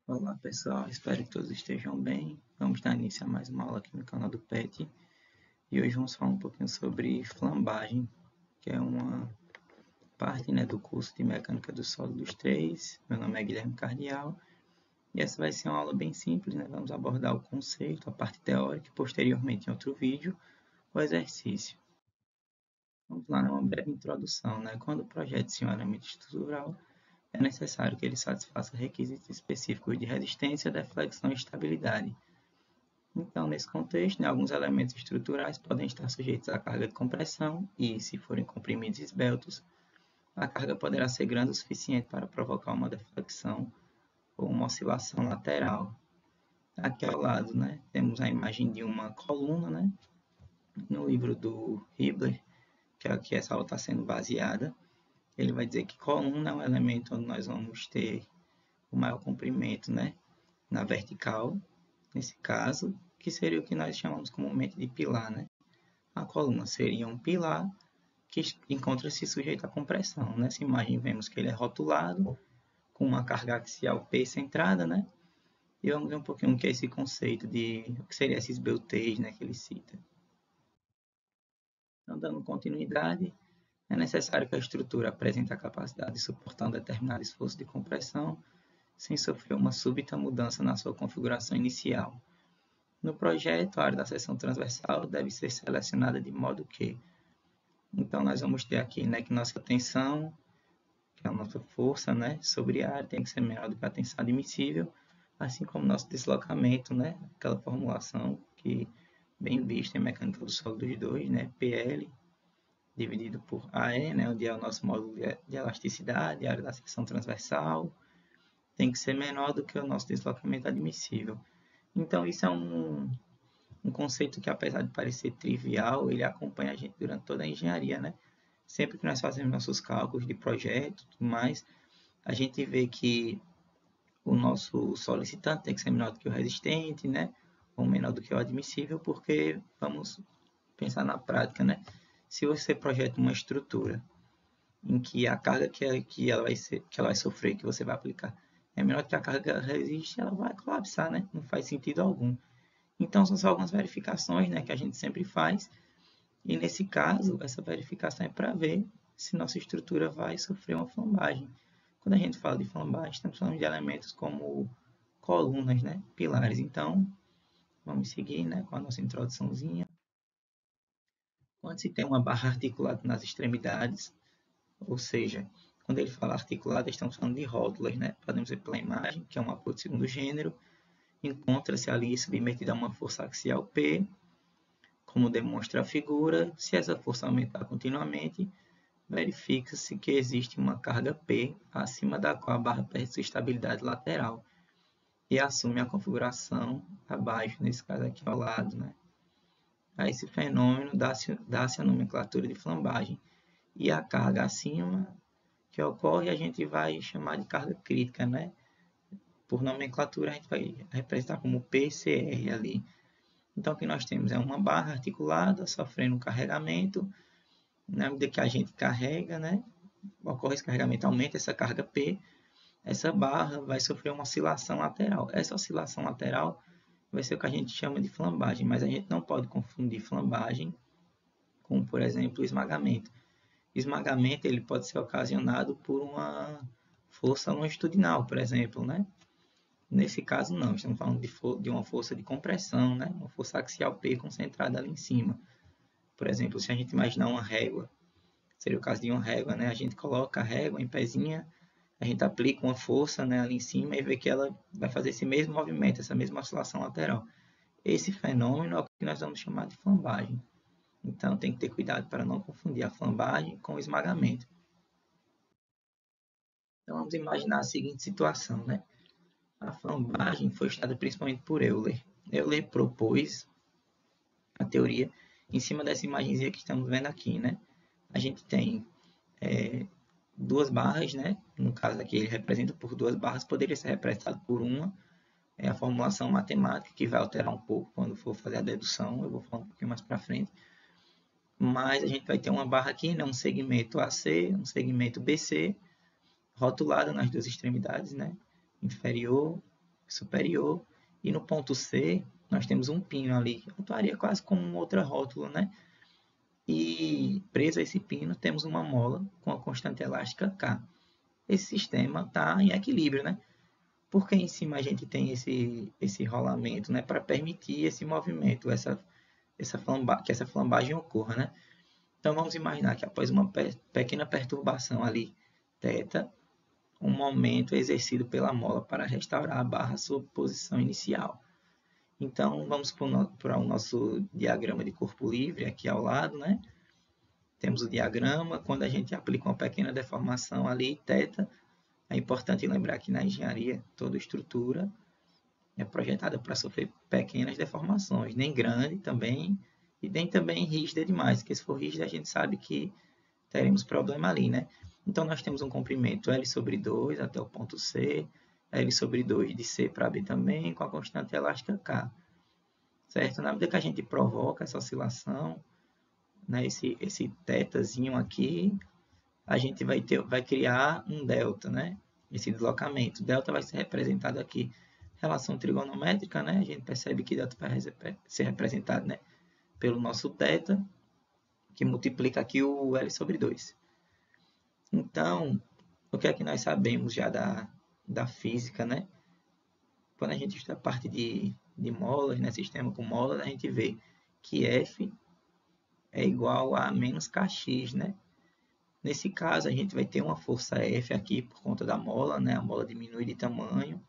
Olá pessoal, espero que todos estejam bem. Vamos dar início a mais uma aula aqui no canal do PET. E hoje vamos falar um pouquinho sobre flambagem, que é uma parte do curso de Mecânica do Sólidos 3. Meu nome é Guilherme Cardial. E essa vai ser uma aula bem simples, Vamos abordar o conceito, a parte teórica e posteriormente em outro vídeo, o exercício. Vamos lá, uma breve introdução. Quando o projeto se um elemento estrutural, é necessário que ele satisfaça requisitos específicos de resistência, deflexão e estabilidade. Então, nesse contexto, alguns elementos estruturais podem estar sujeitos à carga de compressão e, se forem comprimidos e esbeltos, a carga poderá ser grande o suficiente para provocar uma deflexão ou uma oscilação lateral. Aqui ao lado, temos a imagem de uma coluna, no livro do Hibbeler, que é que essa aula está sendo baseada. Ele vai dizer que coluna é um elemento onde nós vamos ter o maior comprimento, na vertical, nesse caso, que seria o que nós chamamos comumente de pilar, A coluna seria um pilar que encontra-se sujeito à compressão. Nessa imagem vemos que ele é rotulado, com uma carga axial P centrada, E vamos ver um pouquinho o que é esse conceito de o que seria esse esbeltez, que ele cita. Então, dando continuidade, é necessário que a estrutura apresente a capacidade de suportar um determinado esforço de compressão sem sofrer uma súbita mudança na sua configuração inicial. No projeto, a área da seção transversal deve ser selecionada de modo que... Então, nós vamos ter aqui que nossa tensão, que é a nossa força, sobre a área tem que ser menor do que a tensão admissível, assim como nosso deslocamento, aquela formulação que bem vista em mecânica do sólidos 2, PL, dividido por AE, onde é o nosso módulo de elasticidade, a área da seção transversal, tem que ser menor do que o nosso deslocamento admissível. Então, isso é um conceito que, apesar de parecer trivial, ele acompanha a gente durante toda a engenharia, Sempre que nós fazemos nossos cálculos de projeto e tudo mais, a gente vê que o nosso solicitante tem que ser menor do que o resistente, ou menor do que o admissível, porque vamos pensar na prática, Se você projeta uma estrutura em que a carga que ela vai sofrer, que você vai aplicar, é menor do que a carga resiste, ela vai colapsar, Não faz sentido algum. Então, são só algumas verificações, que a gente sempre faz. E, nesse caso, essa verificação é para ver se nossa estrutura vai sofrer uma flambagem. Quando a gente fala de flambagem, estamos falando de elementos como colunas, pilares. Então, vamos seguir com a nossa introduçãozinha. Quando se tem uma barra articulada nas extremidades, ou seja, quando ele fala articulada, estamos falando de rótulas, Podemos ver pela imagem, que é um apoio de segundo gênero, encontra-se ali submetida a uma força axial P, como demonstra a figura. Se essa força aumentar continuamente, verifica-se que existe uma carga P, acima da qual a barra perde sua estabilidade lateral e assume a configuração abaixo, nesse caso aqui ao lado. A esse fenômeno dá-se a nomenclatura de flambagem. E a carga acima que ocorre, a gente vai chamar de carga crítica, Por nomenclatura, a gente vai representar como PCR ali. Então, o que nós temos é uma barra articulada sofrendo um carregamento. Na medida que a gente carrega, ocorre esse carregamento, aumenta essa carga P, essa barra vai sofrer uma oscilação lateral. Essa oscilação lateral vai ser o que a gente chama de flambagem, mas a gente não pode confundir flambagem com, por exemplo, esmagamento. Esmagamento ele pode ser ocasionado por uma força longitudinal, por exemplo, Nesse caso, não. Estamos falando de uma força de compressão, Uma força axial P concentrada ali em cima. Por exemplo, se a gente imaginar uma régua, seria o caso de uma régua, A gente coloca a régua em pezinha, a gente aplica uma força, ali em cima e vê que ela vai fazer esse mesmo movimento, essa mesma oscilação lateral. Esse fenômeno é o que nós vamos chamar de flambagem. Então, tem que ter cuidado para não confundir a flambagem com o esmagamento. Então, vamos imaginar a seguinte situação, A flambagem foi estudada principalmente por Euler. Euler propôs a teoria em cima dessa imagenzinha que estamos vendo aqui, A gente tem duas barras, No caso aqui ele representa por duas barras, poderia ser representado por uma. É a formulação matemática que vai alterar um pouco quando for fazer a dedução. Eu vou falar um pouquinho mais para frente. mas a gente vai ter uma barra aqui, né, um segmento AC, um segmento BC, rotulado nas duas extremidades, né, inferior, superior, e no ponto C nós temos um pino ali, atuaria quase como uma outra rótula, né, e preso a esse pino temos uma mola com a constante elástica K. Esse sistema está em equilíbrio, né, porque em cima a gente tem esse rolamento, né, para permitir esse movimento, que essa flambagem ocorra, né. Então vamos imaginar que após uma pequena perturbação ali, θ, um momento é exercido pela mola para restaurar a barra à sua posição inicial. Então vamos para o nosso diagrama de corpo livre aqui ao lado, né? Temos o diagrama, quando a gente aplica uma pequena deformação ali, θ, é importante lembrar que na engenharia toda estrutura é projetada para sofrer pequenas deformações, nem grande também, e nem também rígida demais, porque se for rígida a gente sabe que teremos problema ali, né? Então nós temos um comprimento L sobre 2 até o ponto C, L sobre 2 de C para B também, com a constante elástica K, certo? Na medida que a gente provoca essa oscilação, né, esse θzinho aqui, a gente vai criar um delta, né? Esse deslocamento. Delta vai ser representado aqui relação trigonométrica, né? A gente percebe que delta vai ser representado, né, pelo nosso θ, que multiplica aqui o L sobre 2. Então, o que é que nós sabemos já da física, né? Quando a gente estuda a parte de molas, né, sistema com molas, a gente vê que F é igual a menos kx, né? Nesse caso, a gente vai ter uma força F aqui por conta da mola, né? A mola diminui de tamanho.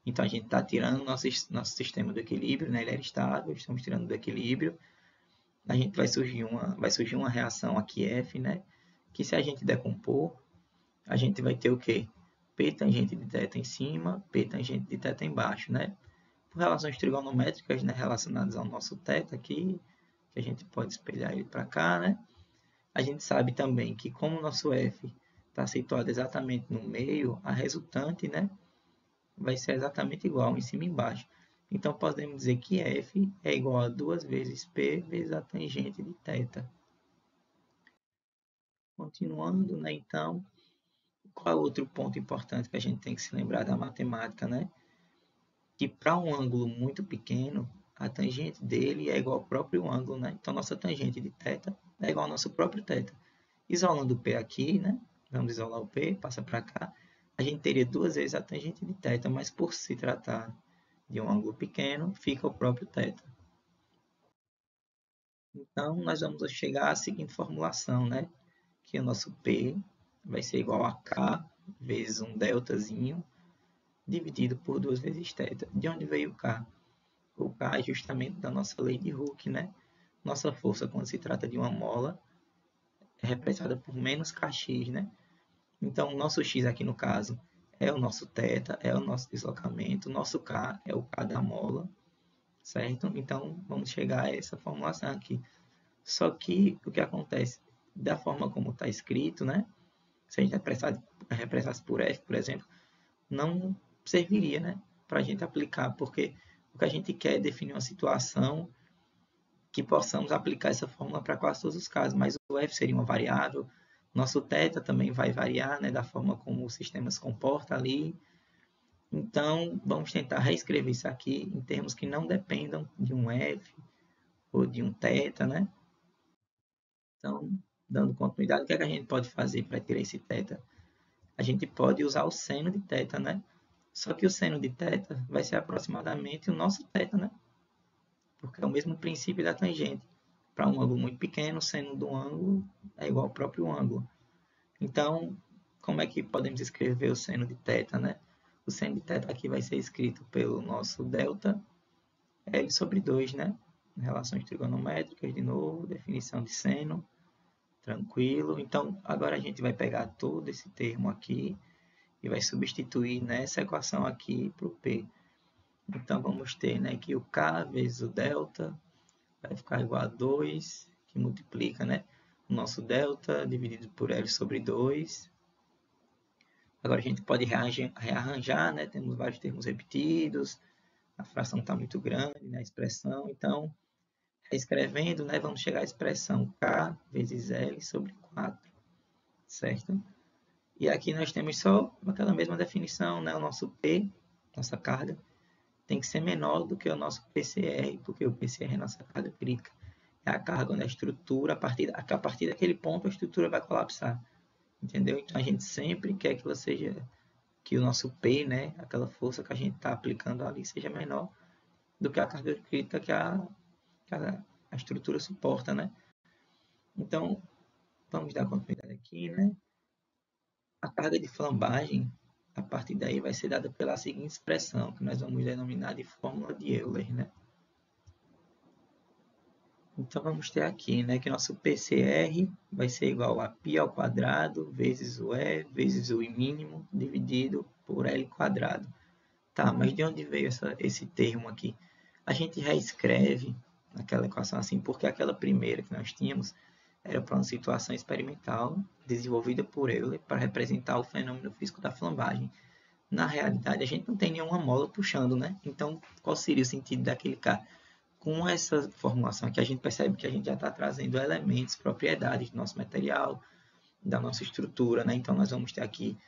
Então, a gente está tirando nosso sistema do equilíbrio, né? Ele era estável, estamos tirando do equilíbrio. A gente vai surgir uma reação aqui F, né? Que se a gente decompor, a gente vai ter o quê? P tangente de θ em cima, P tangente de θ embaixo, né? Por relações trigonométricas, né, relacionadas ao nosso θ aqui, que a gente pode espelhar ele para cá, né? A gente sabe também que como o nosso F está situado exatamente no meio, a resultante, né, vai ser exatamente igual em cima e embaixo. Então, podemos dizer que F é igual a 2 vezes P vezes a tangente de θ. Continuando, né, então, qual é outro ponto importante que a gente tem que se lembrar da matemática, né? Que para um ângulo muito pequeno, a tangente dele é igual ao próprio ângulo, né? Então, nossa tangente de θ é igual ao nosso próprio θ. Isolando o P aqui, né? Vamos isolar o P, passa para cá. A gente teria 2 vezes a tangente de θ, mas por se tratar de um ângulo pequeno, fica o próprio θ. Então, nós vamos chegar à seguinte formulação, né? Que o nosso P vai ser igual a K vezes um deltazinho dividido por 2 vezes θ. De onde veio o K? O K é justamente da nossa lei de Hooke, né? Nossa força, quando se trata de uma mola, é representada por menos kx, né? Então, o nosso x aqui no caso é o nosso θ, é o nosso deslocamento, o nosso K é o K da mola, certo? Então, vamos chegar a essa formulação aqui. Só que, o que acontece? Da forma como está escrito, né? Se a gente representasse por F, por exemplo, não serviria, né, para a gente aplicar, porque o que a gente quer é definir uma situação que possamos aplicar essa fórmula para quase todos os casos, mas o F seria uma variável, nosso θ também vai variar, né, da forma como o sistema se comporta ali. Então, vamos tentar reescrever isso aqui em termos que não dependam de um F ou de um θ, né? Então, dando continuidade, o que é que a gente pode fazer para tirar esse θ? A gente pode usar o seno de θ, né? Só que o seno de θ vai ser aproximadamente o nosso θ, né? Porque é o mesmo princípio da tangente. Para um ângulo muito pequeno, o seno do ângulo é igual ao próprio ângulo. Então, como é que podemos escrever o seno de θ, né? O seno de θ aqui vai ser escrito pelo nosso delta L sobre 2, né? Relações trigonométricas, de novo, definição de seno, tranquilo. Então, agora a gente vai pegar todo esse termo aqui e vai substituir nessa equação aqui para o P. Então, vamos ter, né, que o K vezes o delta vai ficar igual a 2, que multiplica, né, o nosso delta dividido por L sobre 2. Agora a gente pode rearranjar, né, temos vários termos repetidos, a fração está muito grande, né, a expressão, então Escrevendo, né, vamos chegar à expressão K vezes L sobre 4, certo? E aqui nós temos só aquela mesma definição, né? O nosso P, nossa carga, tem que ser menor do que o nosso PCR, porque o PCR é a nossa carga crítica. É a carga onde a estrutura, a partir daquele ponto, a estrutura vai colapsar. Entendeu? Então a gente sempre quer que ela seja, que o nosso P, né? Aquela força que a gente está aplicando ali, seja menor do que a carga crítica que a estrutura suporta, né? Então, vamos dar continuidade aqui, né? A carga de flambagem, a partir daí, vai ser dada pela seguinte expressão, que nós vamos denominar de fórmula de Euler, né? Então, vamos ter aqui, né, que nosso PCR vai ser igual a π ao quadrado vezes o E vezes o I mínimo dividido por L quadrado. Tá, mas de onde veio esse termo aqui? A gente reescreve aquela equação assim, porque aquela primeira que nós tínhamos era para uma situação experimental desenvolvida por Euler para representar o fenômeno físico da flambagem. Na realidade, a gente não tem nenhuma mola puxando, né? Então, qual seria o sentido daquele K? Com essa formulação aqui, a gente percebe que a gente já está trazendo elementos, propriedades do nosso material, da nossa estrutura, né? Então, nós vamos ter aqui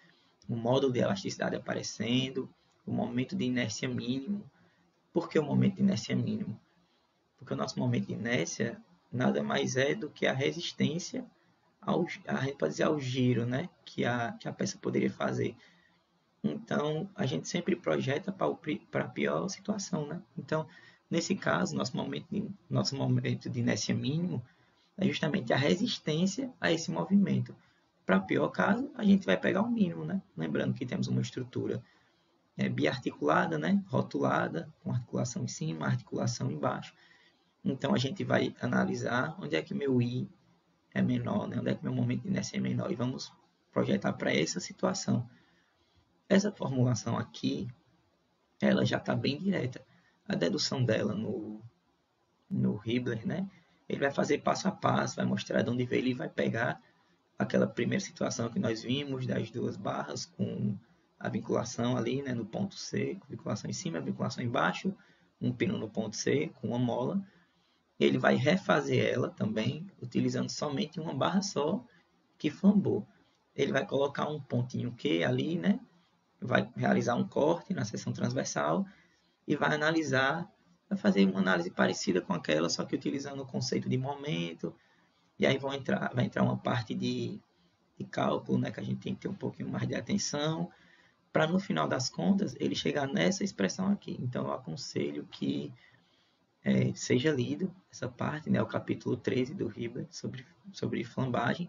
o módulo de elasticidade aparecendo, o momento de inércia mínimo. Por que o momento de inércia mínimo? Porque o nosso momento de inércia nada mais é do que a resistência a gente pode dizer ao giro, né? Que a peça poderia fazer. Então, a gente sempre projeta para a pior situação, né? Então, nesse caso, nosso momento de inércia mínimo é justamente a resistência a esse movimento. Para pior caso, a gente vai pegar o mínimo, né? Lembrando que temos uma estrutura biarticulada, né? Rotulada, com articulação em cima, articulação embaixo. Então, a gente vai analisar onde é que meu I é menor, né? Onde é que meu momento de inércia é menor, e vamos projetar para essa situação. Essa formulação aqui, ela já está bem direta. A dedução dela no Hibbeler, né? Ele vai fazer passo a passo, vai mostrar de onde veio, ele vai pegar aquela primeira situação que nós vimos das duas barras com a vinculação ali, né, no ponto C, com vinculação em cima, vinculação embaixo, um pino no ponto C com uma mola. Ele vai refazer ela também, utilizando somente uma barra só que flambou. Ele vai colocar um pontinho Q ali, né? Vai realizar um corte na seção transversal e vai analisar, vai fazer uma análise parecida com aquela, só que utilizando o conceito de momento, e aí vai entrar uma parte de cálculo, né, que a gente tem que ter um pouquinho mais de atenção, para no final das contas ele chegar nessa expressão aqui. Então eu aconselho que seja lido essa parte, né, o capítulo 13 do Hibbeler sobre flambagem.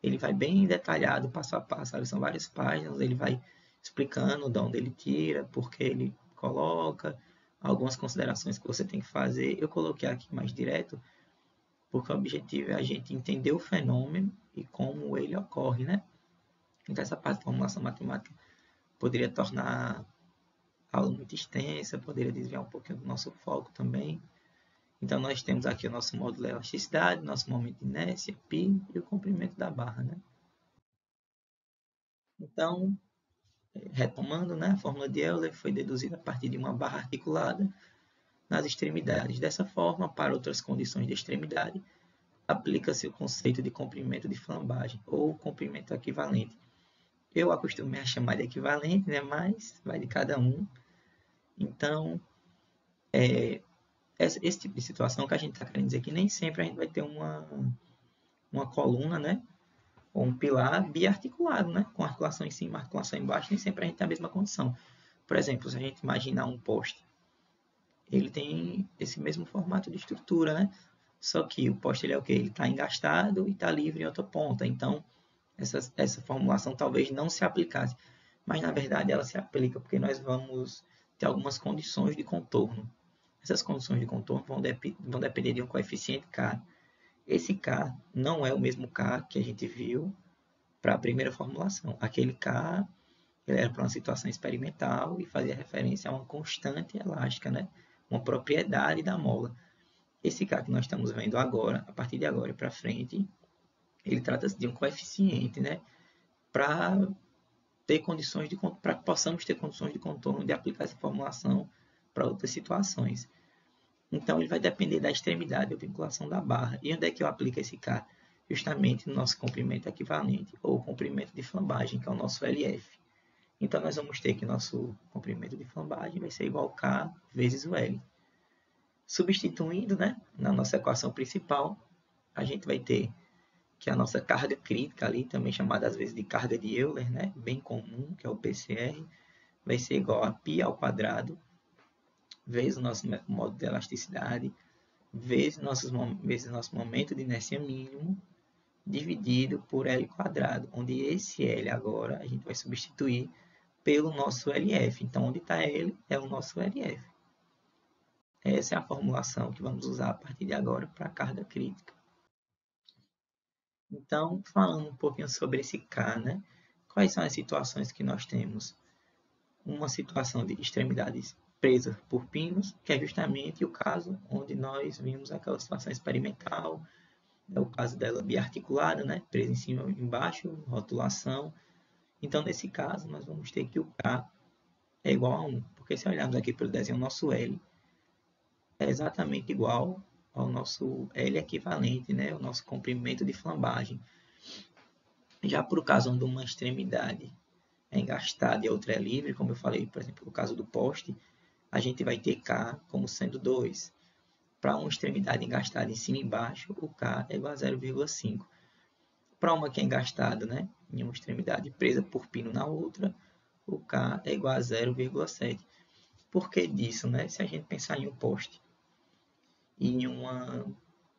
Ele vai bem detalhado, passo a passo, sabe? São várias páginas, ele vai explicando de onde ele tira, por que ele coloca, algumas considerações que você tem que fazer. Eu coloquei aqui mais direto, porque o objetivo é a gente entender o fenômeno e como ele ocorre, né? Então, essa parte de formulação matemática poderia tornar a aula muito extensa, poderia desviar um pouquinho do nosso foco também. Então, nós temos aqui o nosso módulo de elasticidade, nosso momento de inércia, π e o comprimento da barra, né? Então, retomando, né, a fórmula de Euler foi deduzida a partir de uma barra articulada nas extremidades. Dessa forma, para outras condições de extremidade, aplica-se o conceito de comprimento de flambagem, ou comprimento equivalente. Eu acostumei a chamar de equivalente, né, mas vai de cada um. Então, esse tipo de situação que a gente está querendo dizer que nem sempre a gente vai ter uma coluna, né, ou um pilar biarticulado, né, com articulação em cima, articulação embaixo, nem sempre a gente tem a mesma condição. Por exemplo, se a gente imaginar um poste, ele tem esse mesmo formato de estrutura, né? Só que o poste ele é o quê? Ele está engastado e está livre em outra ponta. Então, essa formulação talvez não se aplicasse. Mas, na verdade, ela se aplica porque nós vamos ter algumas condições de contorno. Essas condições de contorno vão depender de um coeficiente K. Esse K não é o mesmo K que a gente viu para a primeira formulação. Aquele K ele era para uma situação experimental e fazia referência a uma constante elástica, né? Uma propriedade da mola. Esse K que nós estamos vendo agora, a partir de agora para frente, ele trata-se de um coeficiente, né? Para ter condições para que possamos ter condições de contorno de aplicar essa formulação para outras situações. Então, ele vai depender da extremidade, da vinculação da barra. E onde é que eu aplico esse K? Justamente no nosso comprimento equivalente, ou comprimento de flambagem, que é o nosso LF. Então, nós vamos ter que nosso comprimento de flambagem vai ser igual a K vezes o L. Substituindo, né, na nossa equação principal, a gente vai ter que a nossa carga crítica ali, também chamada às vezes de carga de Euler, né, bem comum, que é o PCR, vai ser igual a π ao quadrado, vezes o nosso modo de elasticidade, vezes nosso momento de inércia mínimo, dividido por L quadrado, onde esse L agora a gente vai substituir pelo nosso LF. Então, onde está L é o nosso LF. Essa é a formulação que vamos usar a partir de agora para a carga crítica. Então, falando um pouquinho sobre esse K, né? Quais são as situações que nós temos? Uma situação de extremidades presas por pinos, que é justamente o caso onde nós vimos aquela situação experimental, é o caso dela biarticulada, né? Presa em cima e embaixo, rotulação. Então, nesse caso, nós vamos ter que o K é igual a 1, porque se olharmos aqui para o desenho, o nosso L é exatamente igual ao nosso L equivalente, né? O nosso comprimento de flambagem. Já para o caso onde uma extremidade é engastada e a outra é livre, como eu falei, por exemplo, no caso do poste, a gente vai ter K como sendo 2. Para uma extremidade engastada em cima e embaixo, o K é igual a 0,5. Para uma que é engastada, né, em uma extremidade presa por pino na outra, o K é igual a 0,7. Por que disso, né? Se a gente pensar em um poste e em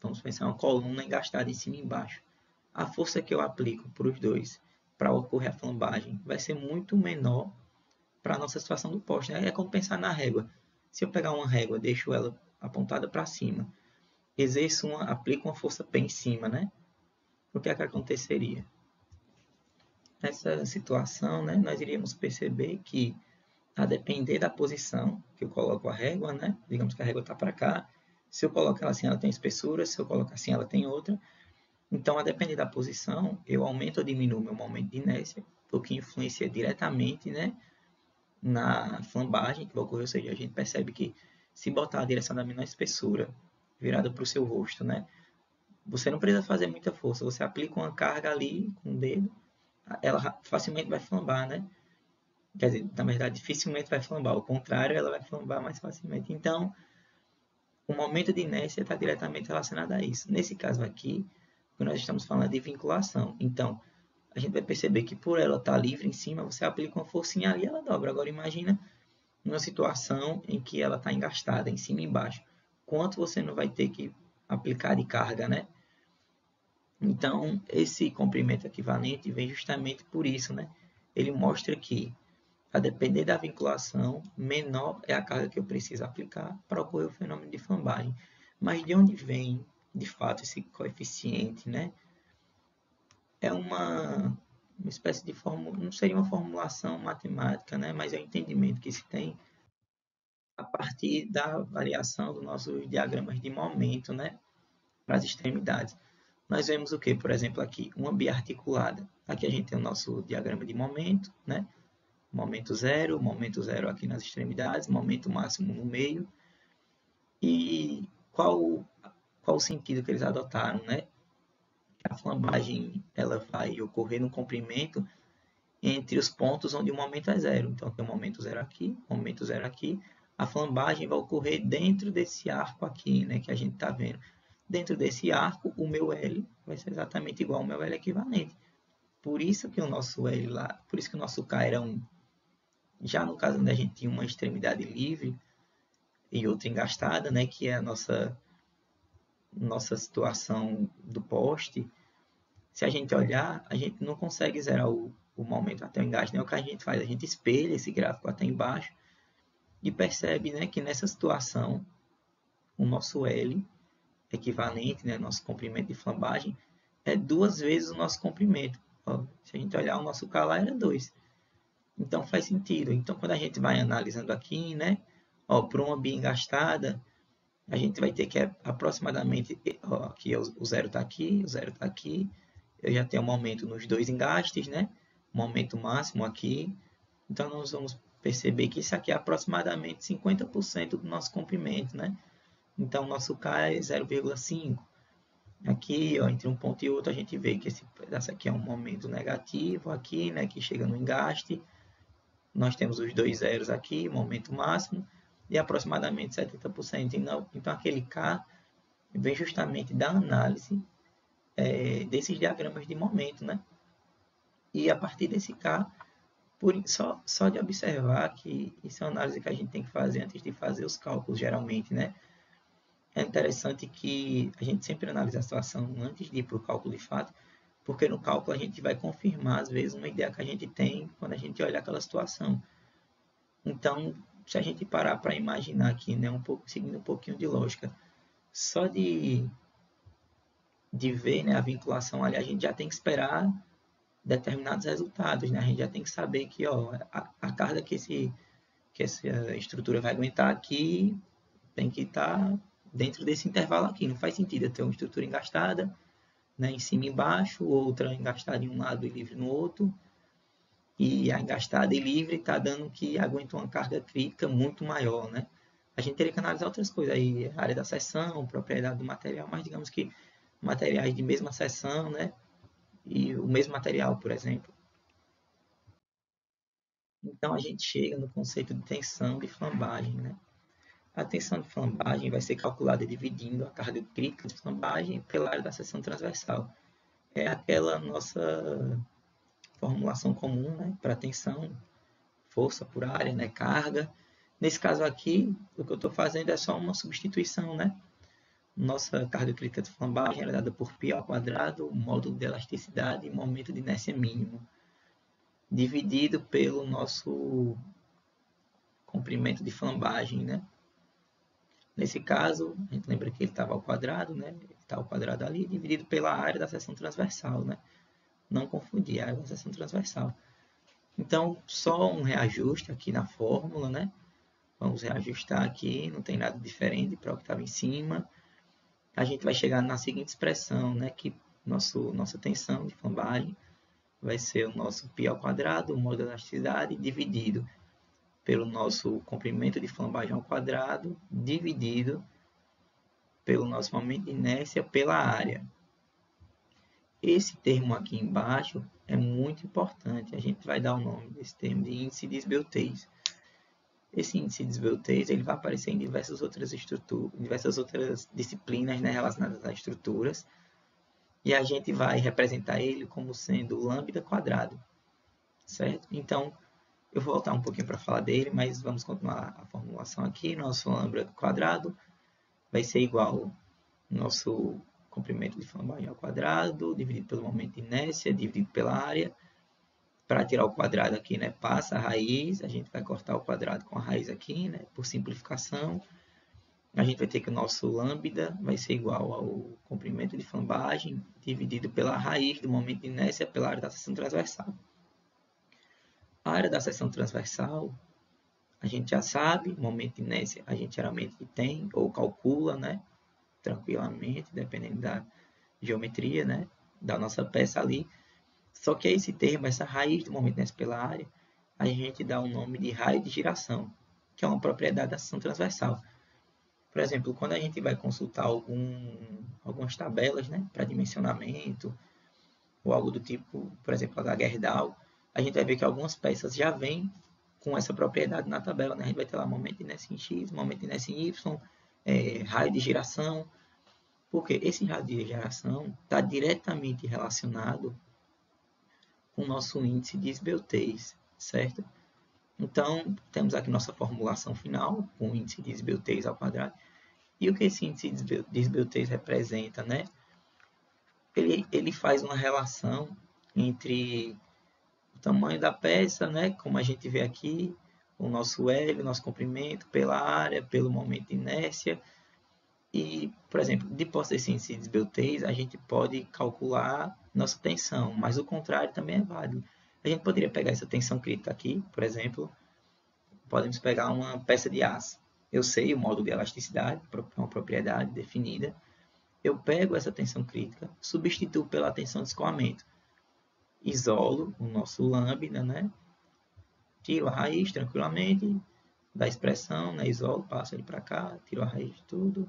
vamos pensar uma coluna engastada em cima e embaixo, a força que eu aplico para os dois para ocorrer a flambagem vai ser muito menor para a nossa situação do poste, né? É como pensar na régua. Se eu pegar uma régua, deixo ela apontada para cima, aplico uma força P em cima, né? O que é que aconteceria? Nessa situação, né, nós iríamos perceber que, a depender da posição que eu coloco a régua, né, digamos que a régua está para cá, se eu coloco ela assim, ela tem espessura, se eu coloco assim, ela tem outra. Então, a depender da posição, eu aumento ou diminuo meu momento de inércia, o que influencia diretamente, né, na flambagem que vai ocorrer, ou seja, a gente percebe que se botar a direção da menor espessura virada para o seu rosto, né, você não precisa fazer muita força, você aplica uma carga ali com o dedo, ela facilmente vai flambar, né? Quer dizer, na verdade, dificilmente vai flambar, ao contrário, ela vai flambar mais facilmente. Então, o momento de inércia está diretamente relacionado a isso. Nesse caso aqui, nós estamos falando de vinculação. Então, a gente vai perceber que por ela estar livre em cima, você aplica uma forcinha ali e ela dobra. Agora, imagina uma situação em que ela está engastada em cima e embaixo. Quanto você não vai ter que aplicar de carga, né? Então, esse comprimento equivalente vem justamente por isso, né? Ele mostra que, a depender da vinculação, menor é a carga que eu preciso aplicar para ocorrer o fenômeno de flambagem. Mas de onde vem, de fato, esse coeficiente, né? É uma espécie de fórmula, não seria uma formulação matemática, né? Mas é o entendimento que se tem a partir da variação dos nossos diagramas de momento, né? Para as extremidades. Nós vemos o que, por exemplo, aqui, uma biarticulada. Aqui a gente tem o nosso diagrama de momento, né? Momento zero aqui nas extremidades, momento máximo no meio. E qual o sentido que eles adotaram, né? A flambagem ela vai ocorrer no comprimento entre os pontos onde o momento é zero. Então, tem o momento zero aqui, momento zero aqui. A flambagem vai ocorrer dentro desse arco aqui, né? Que a gente está vendo. Dentro desse arco, o meu L vai ser exatamente igual ao meu L equivalente. Por isso que o nosso L lá, por isso que o nosso K era 1. Já no caso onde a gente tinha uma extremidade livre e outra engastada, né, que é a nossa situação do poste, se a gente olhar, a gente não consegue zerar o momento até o engaste. Né? O que a gente faz? A gente espelha esse gráfico até embaixo e percebe, né, que nessa situação, o nosso L equivalente, né, nosso comprimento de flambagem, é 2 vezes o nosso comprimento. Ó, se a gente olhar, o nosso K lá era 2. Então faz sentido. Então quando a gente vai analisando aqui, né, ó, por uma bia engastada, a gente vai ter que aproximadamente, ó, aqui o zero está aqui, o zero está aqui, eu já tenho um momento nos dois engastes, né, momento máximo aqui, então nós vamos perceber que isso aqui é aproximadamente 50% do nosso comprimento, né, Então, nosso K é 0,5. Aqui, ó, entre um ponto e outro, a gente vê que esse pedaço aqui é um momento negativo aqui, né, que chega no engaste. Nós temos os dois zeros aqui, momento máximo, de aproximadamente 70%. Então, aquele K vem justamente da análise desses diagramas de momento, né? E a partir desse K, só de observar que isso é uma análise que a gente tem que fazer antes de fazer os cálculos, geralmente, né? É interessante que a gente sempre analise a situação antes de ir para o cálculo de fato, porque no cálculo a gente vai confirmar, às vezes, uma ideia que a gente tem quando a gente olha aquela situação. Então, se a gente parar para imaginar aqui, né, seguindo um pouquinho de lógica, só de ver, né, a vinculação ali, a gente já tem que esperar determinados resultados, né? A gente já tem que saber que, ó, a carga que essa estrutura vai aguentar aqui tem que estar dentro desse intervalo aqui. Não faz sentido eu ter uma estrutura engastada, né, em cima e embaixo, outra engastada em um lado e livre no outro, e a engastada e livre está dando que aguenta uma carga crítica muito maior, né? A gente teria que analisar outras coisas aí, a área da seção, propriedade do material, mas digamos que materiais de mesma seção, né? E o mesmo material, por exemplo. Então a gente chega no conceito de tensão de flambagem, né? A tensão de flambagem vai ser calculada dividindo a carga crítica de flambagem pela área da seção transversal. É aquela nossa formulação comum, né, para tensão, força por área, né, carga. Nesse caso aqui, o que eu estou fazendo é só uma substituição, né? Nossa carga crítica de flambagem é dada por π ao quadrado, módulo de elasticidade e momento de inércia mínimo, dividido pelo nosso comprimento de flambagem, né? Nesse caso, a gente lembra que ele estava ao quadrado, né? Ele está ao quadrado ali, dividido pela área da seção transversal, né? Não confundir a área da seção transversal. Então, só um reajuste aqui na fórmula, né? Vamos reajustar aqui, não tem nada diferente para o que estava em cima. A gente vai chegar na seguinte expressão, né? Que nossa tensão de flambagem vai ser o nosso π ao quadrado, o módulo da elasticidade, dividido pelo nosso comprimento de flambagem ao quadrado, dividido pelo nosso momento de inércia pela área. Esse termo aqui embaixo é muito importante. A gente vai dar o nome desse termo de índice de esbeltez. Esse índice de esbeltez ele vai aparecer em diversas outras disciplinas, né, relacionadas a estruturas. E a gente vai representar ele como sendo lambda quadrado, certo? Então, eu vou voltar um pouquinho para falar dele, mas vamos continuar a formulação aqui. Nosso lambda quadrado vai ser igual ao nosso comprimento de flambagem ao quadrado, dividido pelo momento de inércia, dividido pela área. Para tirar o quadrado aqui, né, passa a raiz, a gente vai cortar o quadrado com a raiz aqui, né, por simplificação. A gente vai ter que o nosso lambda vai ser igual ao comprimento de flambagem, dividido pela raiz do momento de inércia pela área da seção transversal. A área da seção transversal, a gente já sabe, momento de inércia a gente geralmente tem, ou calcula, né, tranquilamente, dependendo da geometria, né, da nossa peça ali. Só que esse termo, essa raiz do momento de inércia pela área, a gente dá o nome de raio de giração, que é uma propriedade da seção transversal. Por exemplo, quando a gente vai consultar algumas tabelas, né, para dimensionamento, ou algo do tipo, por exemplo, a da Gerdau, a gente vai ver que algumas peças já vêm com essa propriedade na tabela. Né? A gente vai ter lá momento de inércia em X, momento de inércia em Y, raio de giração, porque esse raio de giração está diretamente relacionado com o nosso índice de esbeltez, certo? Então, temos aqui nossa formulação final, com o índice de esbeltez ao quadrado. E o que esse índice de esbeltez representa, né? Ele faz uma relação entre o tamanho da peça, né? Como a gente vê aqui, o nosso L, o nosso comprimento, pela área, pelo momento de inércia. E, por exemplo, de posse desse índice de esbeltez, a gente pode calcular nossa tensão, mas o contrário também é válido. A gente poderia pegar essa tensão crítica aqui, por exemplo, podemos pegar uma peça de aço. Eu sei o módulo de elasticidade, é uma propriedade definida. Eu pego essa tensão crítica, substituo pela tensão de escoamento, isolo o nosso lambda, né? Tiro a raiz tranquilamente da expressão, né? Isolo, passo ele para cá, tiro a raiz de tudo.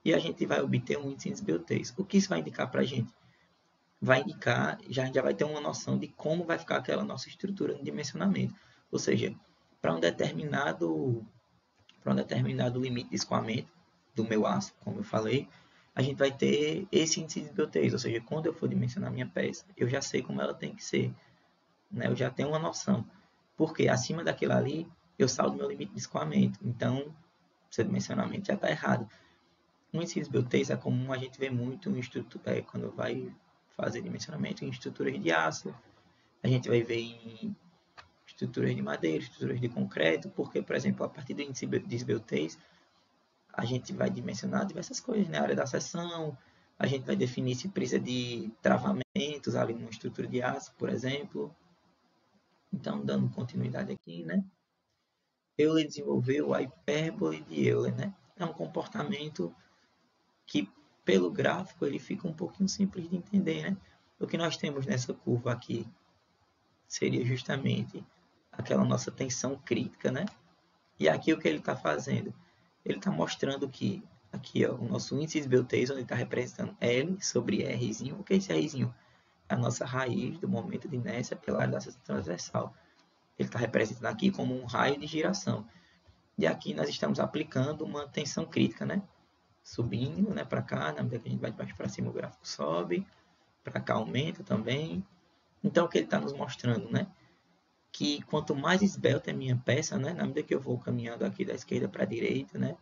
e a gente vai obter um índice de desbiotez. O que isso vai indicar para a gente? Vai indicar, a gente já vai ter uma noção de como vai ficar aquela nossa estrutura no dimensionamento. Ou seja, para um determinado limite de escoamento do meu aço, como eu falei, a gente vai ter esse índice de desbiotez. Ou seja, quando eu for dimensionar minha peça, eu já sei como ela tem que ser, né? Eu já tenho uma noção. Porque acima daquilo ali, eu saldo meu limite de escoamento. Então, seu dimensionamento já está errado. Um índice de desbiotez é comum a gente ver muito em quando vai fazer dimensionamento em estruturas de aço. A gente vai ver em estruturas de madeira, estruturas de concreto, porque, por exemplo, a partir do índice de desbiotez, a gente vai dimensionar diversas coisas, né? A área da seção, a gente vai definir se precisa de travamentos ali numa estrutura de aço, por exemplo. Então, dando continuidade aqui, né? Euler desenvolveu a hipérbole de Euler, né? É um comportamento que, pelo gráfico, ele fica um pouquinho simples de entender, né? O que nós temos nessa curva aqui seria justamente aquela nossa tensão crítica, né? E aqui o que ele está fazendo? Ele está mostrando que aqui ó, o nosso índice de Beltrame, onde está representando L sobre Rzinho. O que é esse Rzinho? A nossa raiz do momento de inércia pela área da seção transversal. Ele está representando aqui como um raio de giração. E aqui nós estamos aplicando uma tensão crítica, né? Subindo, né, para cá, na medida que a gente vai de baixo para cima, o gráfico sobe, para cá aumenta também. Então, o que ele está nos mostrando, né? Que quanto mais esbelta é minha peça, né, na medida que eu vou caminhando aqui da esquerda para a direita, né,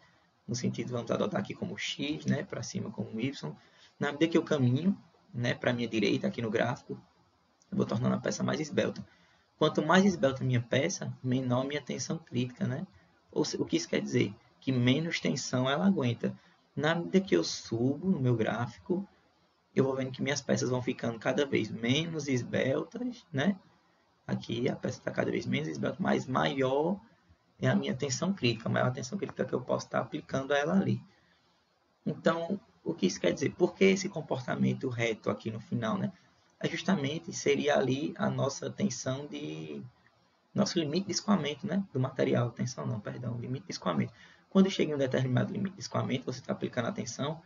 no sentido, vamos adotar aqui como X, né, para cima como Y, na medida que eu caminho, né, para a minha direita aqui no gráfico, eu vou tornando a peça mais esbelta. Quanto mais esbelta a minha peça, menor a minha tensão crítica, né? O que isso quer dizer? Que menos tensão ela aguenta. Na medida que eu subo no meu gráfico, eu vou vendo que minhas peças vão ficando cada vez menos esbeltas, né? Aqui a peça está cada vez menos esbelta, mas maior é a minha tensão crítica, a maior tensão crítica que eu posso estar aplicando a ela ali. Então, o que isso quer dizer? Por que esse comportamento reto aqui no final, né? É justamente seria ali a nossa tensão de nosso limite de escoamento, né, do material. Tensão não, perdão, limite de escoamento. Quando chega em um determinado limite de escoamento, você está aplicando a tensão,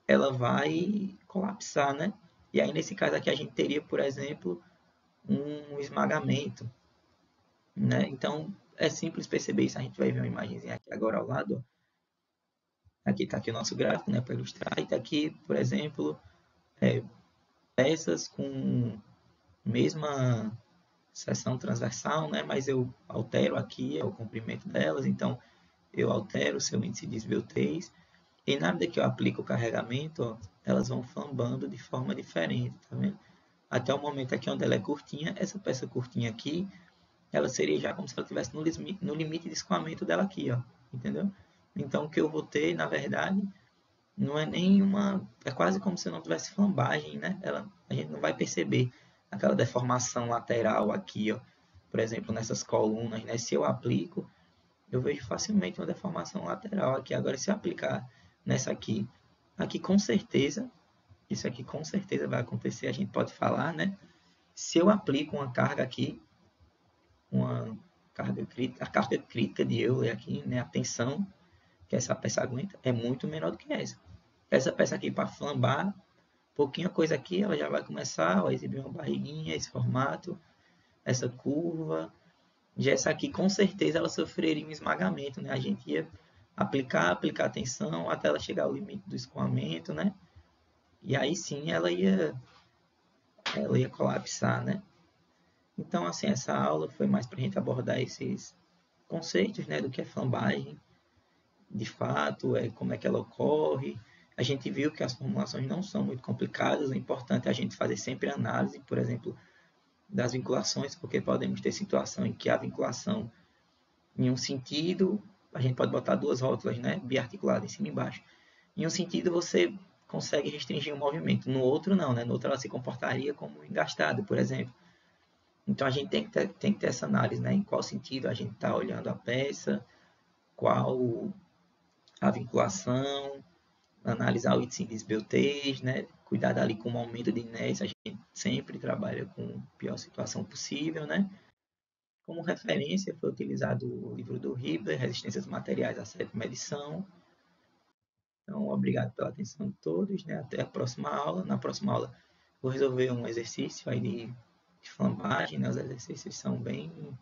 ela vai colapsar, né? E aí, nesse caso aqui, a gente teria, por exemplo, um esmagamento, né? Então, é simples perceber isso. A gente vai ver uma imagenzinha aqui agora ao lado. Aqui está aqui o nosso gráfico, né, para ilustrar. E está aqui, por exemplo, peças com mesma seção transversal, né? Mas eu altero aqui o comprimento delas, então eu altero o seu índice de esbeltez, e na medida que eu aplico o carregamento, ó, elas vão flambando de forma diferente, tá vendo? Até o momento aqui onde ela é curtinha, essa peça curtinha aqui, ela seria já como se ela estivesse no limite de escoamento dela aqui, ó, entendeu? Então o que eu vou ter, na verdade, não é nenhuma, é quase como se não tivesse flambagem, né? A gente não vai perceber aquela deformação lateral aqui, ó, por exemplo, nessas colunas, né? Se eu aplico, eu vejo facilmente uma deformação lateral aqui. Agora, se eu aplicar nessa aqui, aqui com certeza, isso aqui com certeza vai acontecer, a gente pode falar, né? Se eu aplico uma carga aqui, uma carga crítica, a carga crítica de Euler aqui, né? A tensão que essa peça aguenta é muito menor do que essa. Essa peça aqui para flambar, pouquinha coisa aqui, ela já vai começar a exibir uma barriguinha, esse formato, essa curva. Já essa aqui, com certeza, ela sofreria um esmagamento, né? A gente ia aplicar tensão até ela chegar ao limite do escoamento, né? E aí sim ela ia colapsar, né? Então, assim, essa aula foi mais para a gente abordar esses conceitos, né? Do que é flambagem, de fato, como é que ela ocorre. A gente viu que as formulações não são muito complicadas, o importante é a gente fazer sempre análise, por exemplo, das vinculações, porque podemos ter situação em que a vinculação em um sentido, a gente pode botar duas rótulas, né, biarticuladas em cima e embaixo. Em um sentido você consegue restringir o movimento, no outro não, né? No outro ela se comportaria como engastado, por exemplo. Então a gente tem que ter essa análise, né? Em qual sentido a gente está olhando a peça, qual a vinculação, analisar o índice de esbeltez, né? Cuidar ali com o aumento de inércia, a gente sempre trabalha com a pior situação possível, né? Como referência foi utilizado o livro do Hibler, Resistências Materiais à Sétima Edição. Então, obrigado pela atenção de todos, né? Até a próxima aula. Na próxima aula, vou resolver um exercício aí de flambagem, né? Os exercícios são bem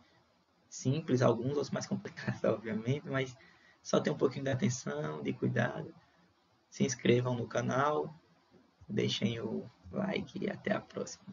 simples, alguns outros mais complicados, obviamente, mas só ter um pouquinho de atenção, de cuidado. Se inscrevam no canal, deixem o like e até a próxima.